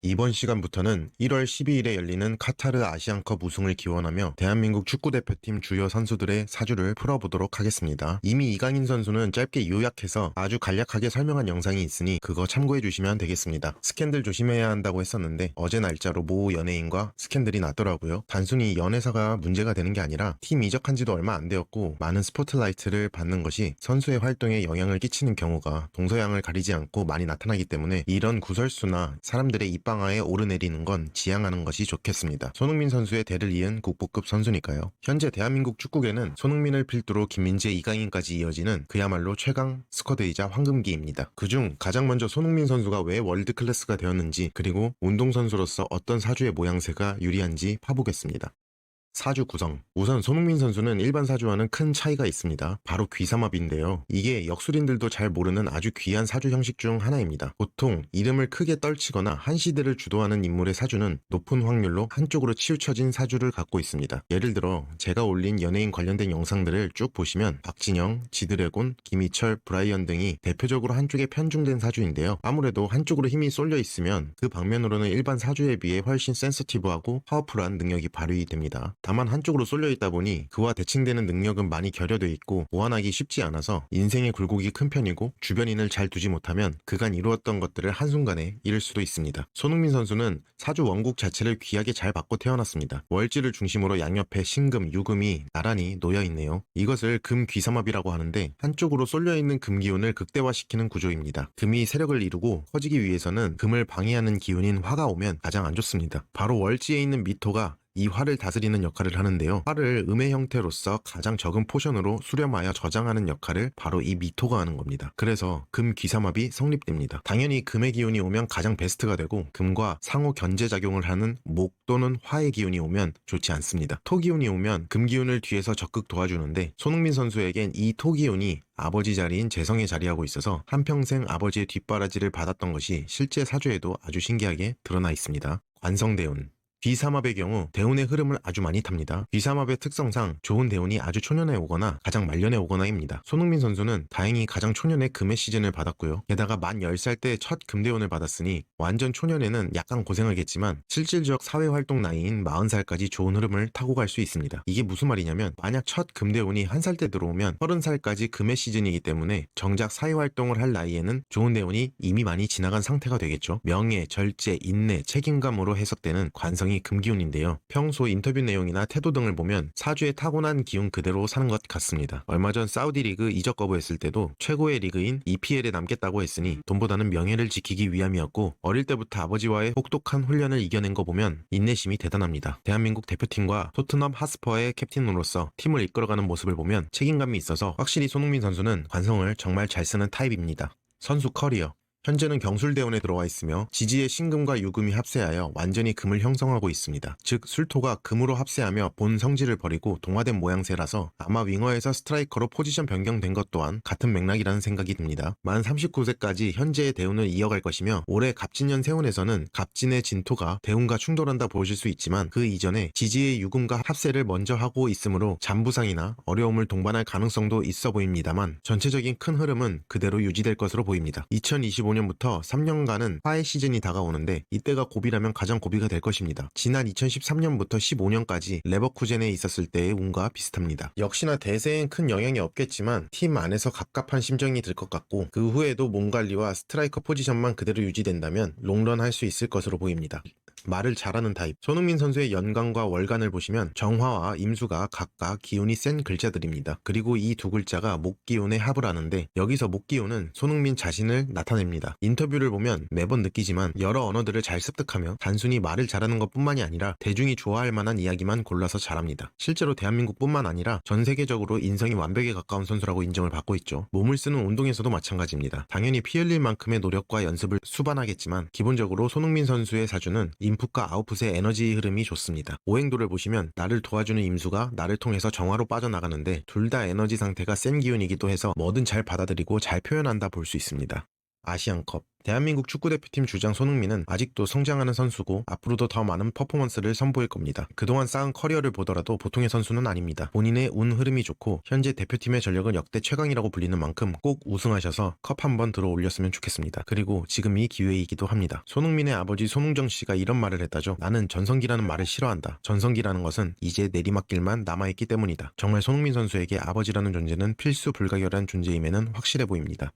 이번 시간부터는 1월 12일에 열리는 카타르 아시안컵 우승을 기원하며 대한민국 축구대표팀 주요 선수들의 사주를 풀어보도록 하겠습니다. 이미 이강인 선수는 짧게 요약해서 아주 간략하게 설명한 영상이 있으니 그거 참고해주시면 되겠습니다. 스캔들 조심해야 한다고 했었는데 어제 날짜로 모 연예인과 스캔들이 났더라고요. 단순히 연애사가 문제가 되는 게 아니라 팀 이적한 지도 얼마 안 되었고 많은 스포트라이트를 받는 것이 선수의 활동에 영향을 끼치는 경우가 동서양을 가리지 않고 많이 나타나기 때문에 이런 구설수나 사람들의 입방아에 오르내리는 건 지양하는 것이 좋겠습니다. 손흥민 선수의 대를 이은 국보급 선수니까요. 현재 대한민국 축구계는 손흥민을 필두로 김민재, 이강인까지 이어지는 그야말로 최강 스쿼드이자 황금기입니다. 그중 가장 먼저 손흥민 선수가 왜 월드클래스가 되었는지, 그리고 운동선수로서 어떤 사주의 모양새가 유리한지 파보겠습니다. 사주 구성. 우선 손흥민 선수는 일반 사주와는 큰 차이가 있습니다. 바로 귀삼합인데요. 이게 역술인들도 잘 모르는 아주 귀한 사주 형식 중 하나입니다. 보통 이름을 크게 떨치거나 한 시대를 주도하는 인물의 사주는 높은 확률로 한쪽으로 치우쳐진 사주를 갖고 있습니다. 예를 들어 제가 올린 연예인 관련된 영상들을 쭉 보시면 박진영, 지드래곤, 김희철, 브라이언 등이 대표적으로 한쪽에 편중된 사주인데요. 아무래도 한쪽으로 힘이 쏠려 있으면 그 방면으로는 일반 사주에 비해 훨씬 센시티브하고 파워풀한 능력이 발휘됩니다. 다만 한쪽으로 쏠려 있다 보니 그와 대칭되는 능력은 많이 결여돼 있고 보완하기 쉽지 않아서 인생의 굴곡이 큰 편이고 주변인을 잘 두지 못하면 그간 이루었던 것들을 한순간에 잃을 수도 있습니다. 손흥민 선수는 사주 원국 자체를 귀하게 잘 받고 태어났습니다. 월지를 중심으로 양옆에 신금, 유금이 나란히 놓여 있네요. 이것을 금귀삼합이라고 하는데 한쪽으로 쏠려 있는 금기운을 극대화시키는 구조입니다. 금이 세력을 이루고 커지기 위해서는 금을 방해하는 기운인 화가 오면 가장 안 좋습니다. 바로 월지에 있는 미토가 이 화를 다스리는 역할을 하는데요. 화를 음의 형태로서 가장 적은 포션으로 수렴하여 저장하는 역할을 바로 이 미토가 하는 겁니다. 그래서 금귀삼합이 성립됩니다. 당연히 금의 기운이 오면 가장 베스트가 되고 금과 상호 견제작용을 하는 목 또는 화의 기운이 오면 좋지 않습니다. 토 기운이 오면 금 기운을 뒤에서 적극 도와주는데 손흥민 선수에겐 이 토 기운이 아버지 자리인 재성에 자리하고 있어서 한평생 아버지의 뒷바라지를 받았던 것이 실제 사주에도 아주 신기하게 드러나 있습니다. 관성대운. 귀삼합의 경우 대운의 흐름을 아주 많이 탑니다. 귀삼합의 특성상 좋은 대운이 아주 초년에 오거나 가장 말년에 오거나입니다. 손흥민 선수는 다행히 가장 초년에 금의 시즌을 받았고요. 게다가 만 10살 때 첫 금대운을 받았으니 완전 초년에는 약간 고생하겠지만 실질적 사회활동 나이인 40살까지 좋은 흐름을 타고 갈 수 있습니다. 이게 무슨 말이냐면 만약 첫 금대운이 1살 때 들어오면 30살까지 금의 시즌이기 때문에 정작 사회활동을 할 나이에는 좋은 대운이 이미 많이 지나간 상태가 되겠죠. 명예, 절제, 인내, 책임감으로 해석되는 관성 금기운인데요. 평소 인터뷰 내용이나 태도 등을 보면 사주에 타고난 기운 그대로 사는 것 같습니다. 얼마 전 사우디 리그 이적 거부했을 때도 최고의 리그인 EPL에 남겠다고 했으니 돈보다는 명예를 지키기 위함이었고 어릴 때부터 아버지와의 혹독한 훈련을 이겨낸 거 보면 인내심이 대단합니다. 대한민국 대표팀과 토트넘 핫스퍼의 캡틴으로서 팀을 이끌어가는 모습을 보면 책임감이 있어서 확실히 손흥민 선수는 관성을 정말 잘 쓰는 타입입니다. 선수 커리어. 현재는 경술대운에 들어와 있으며 지지의 신금과 유금이 합세하여 완전히 금을 형성하고 있습니다. 즉 술토가 금으로 합세하며 본 성질을 버리고 동화된 모양새라서 아마 윙어에서 스트라이커로 포지션 변경된 것 또한 같은 맥락이라는 생각이 듭니다. 만 39세까지 현재의 대운을 이어갈 것이며 올해 갑진년 세운에서는 갑진의 진토가 대운과 충돌한다 보실 수 있지만 그 이전에 지지의 유금과 합세를 먼저 하고 있으므로 잠부상이나 어려움을 동반할 가능성도 있어 보입니다만 전체적인 큰 흐름은 그대로 유지될 것으로 보입니다. 2025년부터 3년간은 화해 시즌이 다가오는데 이때가 고비라면 가장 고비가 될 것입니다. 지난 2013년부터 15년까지 레버쿠젠에 있었을 때의 운과 비슷합니다. 역시나 대세엔 큰 영향이 없겠지만 팀 안에서 갑갑한 심정이 들 것 같고 그 후에도 몸 관리와 스트라이커 포지션만 그대로 유지된다면 롱런 할 수 있을 것으로 보입니다. 말을 잘하는 타입. 손흥민 선수의 연간과 월간을 보시면 정화와 임수가 각각 기운이 센 글자들입니다. 그리고 이 두 글자가 목기운의 합을 하는데 여기서 목기운은 손흥민 자신을 나타냅니다. 인터뷰를 보면 매번 느끼지만 여러 언어들을 잘 습득하며 단순히 말을 잘하는 것뿐만이 아니라 대중이 좋아할 만한 이야기만 골라서 잘합니다. 실제로 대한민국뿐만 아니라 전 세계적으로 인성이 완벽에 가까운 선수라고 인정을 받고 있죠. 몸을 쓰는 운동에서도 마찬가지입니다. 당연히 피 흘릴 만큼의 노력과 연습을 수반하겠지만 기본적으로 손흥민 선수의 사주는 인풋과 아웃풋의 에너지 흐름이 좋습니다. 오행도를 보시면 나를 도와주는 임수가 나를 통해서 정화로 빠져나가는데 둘 다 에너지 상태가 센 기운이기도 해서 뭐든 잘 받아들이고 잘 표현한다 볼 수 있습니다. 아시안컵. 대한민국 축구대표팀 주장 손흥민은 아직도 성장하는 선수고 앞으로도 더 많은 퍼포먼스를 선보일 겁니다. 그동안 쌓은 커리어를 보더라도 보통의 선수는 아닙니다. 본인의 운 흐름이 좋고 현재 대표팀의 전력은 역대 최강이라고 불리는 만큼 꼭 우승하셔서 컵 한번 들어 올렸으면 좋겠습니다. 그리고 지금이 기회이기도 합니다. 손흥민의 아버지 손흥정 씨가 이런 말을 했다죠. 나는 전성기라는 말을 싫어한다. 전성기라는 것은 이제 내리막길만 남아있기 때문이다. 정말 손흥민 선수에게 아버지라는 존재는 필수 불가결한 존재임에는 확실해 보입니다.